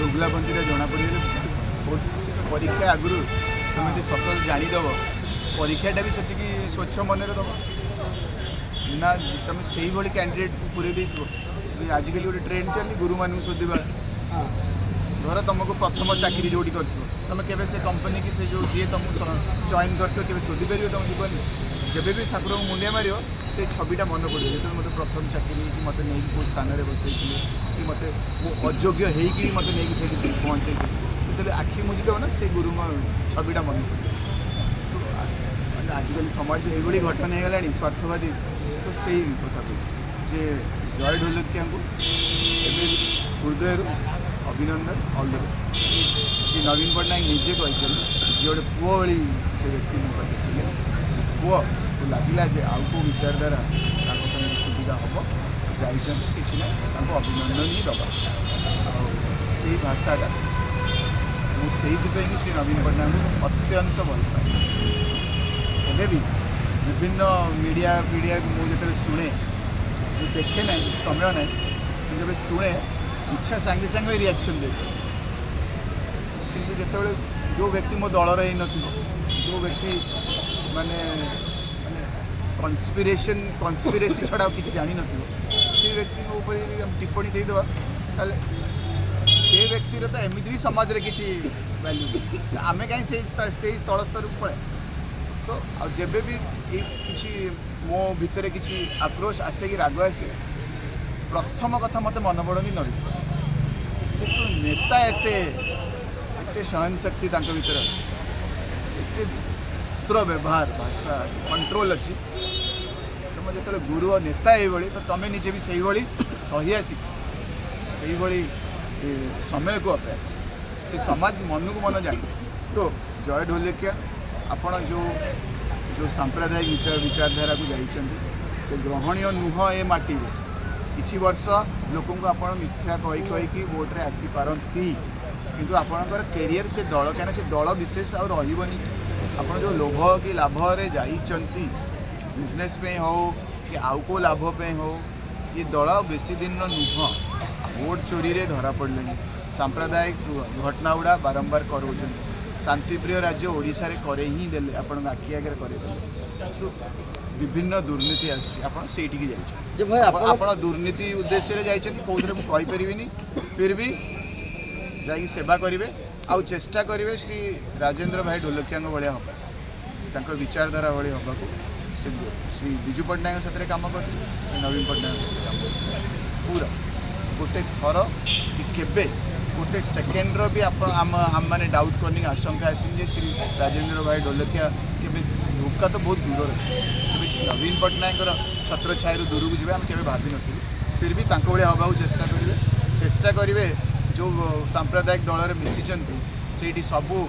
उगलाबंदी जना पड़े परीक्षा आगु तुम यदि सत जानीदेव परीक्षाटा भी से स्वच्छ मन दब ना तुम से भाई कैंडिडेट को पूरे आजिकल गोटे ट्रेंड चली गुरु मान शोधा धर तुमको प्रथम चाकरी जो कर तुम के से कंपनी की से जो जी तुमको चयन कर शोधि पार तुम जीवन जब भी ठाकुर को मुंडिया मार से छविटा मन पड़े जो मतलब प्रथम चाकरी कि मत नहीं कौ स्थान में बसई कि मत अयोग्य होगी मत नहीं पहुँचे जो आखि मुझीदेव ना से गुरु छविटा मन पड़े आजिकल समाज ये घटना हो गला स्वार्थवादी तो से कथा जे जय ढोलकिया को हृदय अभिनंदन ऑल द बेस्ट श्री नवीन पट्टनायक निजे कहते जी गोटे पुओ भाई से व्यक्ति देखिए पुओ को लगिला जे आउ को विचारधारा सुविधा हम जाइए कि अभिनंदन ही दबा से भाषाटा मुझे श्री नवीन पट्टनायक अत्यंत भल पाए एवं भी विभिन्न मीडिया मुझे शुणे देखे ना समय ना जब शुणे इच्छा सांगे सांगे रिएक्शन दे कि जो व्यक्ति मो दलर ही न जो व्यक्ति माने कन्स्पिरेसी छड़ा किसी जानी न से व्यक्ति टिप्पणी देदेवा से व्यक्तिर तो एमती भी समाज में किसी वैल्यू आम कहीं तल स्तर को पड़े तो जब भी किसी मो भितर किसी आक्रोश आसे कि राग आसे प्रथम कथा मत मन पड़नी नवीन नेता एते सहन शक्ति भीतर अच्छे पुत्र व्यवहार भाषा कंट्रोल अच्छी तुम जो गुरु और नेता ये तो तुम निजे भी से सही आसिक से समय को अपेक्षा से समाज मन को मन जानी तो जय ढोलकिया आपण जो सांप्रदायिक विचारधारा को जाइए से ग्रहणीय नुह ए माटी किछि वर्ष लोक आप मिथ्या कही वोट्रे आसी पारती किंतु आपणकर कैरियर से दल क्या से दल विशेष आ रही आप जो लोभ कि लाभ जाइंट बिजनेस पे हो कि आउ को लाभ पे हो ये दल बेसी दिन नुह वोट चोरी रे धरा पड़े सांप्रदायिक घटना गुड़ा बारंबार कर शांतिप्रिय राज्य ओडिशा रे करे ही देले आपण आखि आगे करे तो विभिन्न दुर्नीति आठी जाइए दुर्नीति उद्देश्य जाइए कौन मुझे कहीपरि फिर भी जा सेवा करेंगे आउ चेष्टा करेंगे श्री राजेंद्र भाई ढोलकिया भाया हम विचारधारा भाई हवा श्री विजु पट्टनायक साथ कम कर श्री नवीन पट्टनायक पूरा गोटे थर कि गोटे सेकेंड भी आम मैंने डाउट करने आशंका आसी श्री राजेंद्र भाई ढोलकिया के धोखा तो बहुत दूर रहे श्री नवीन पट्टनायक छत्र छाया दूर को जी आम के भावी नी फिर भी भाया हवा चेष्टा करेंगे जो सांप्रदायिक दल में मिशिंट से सबू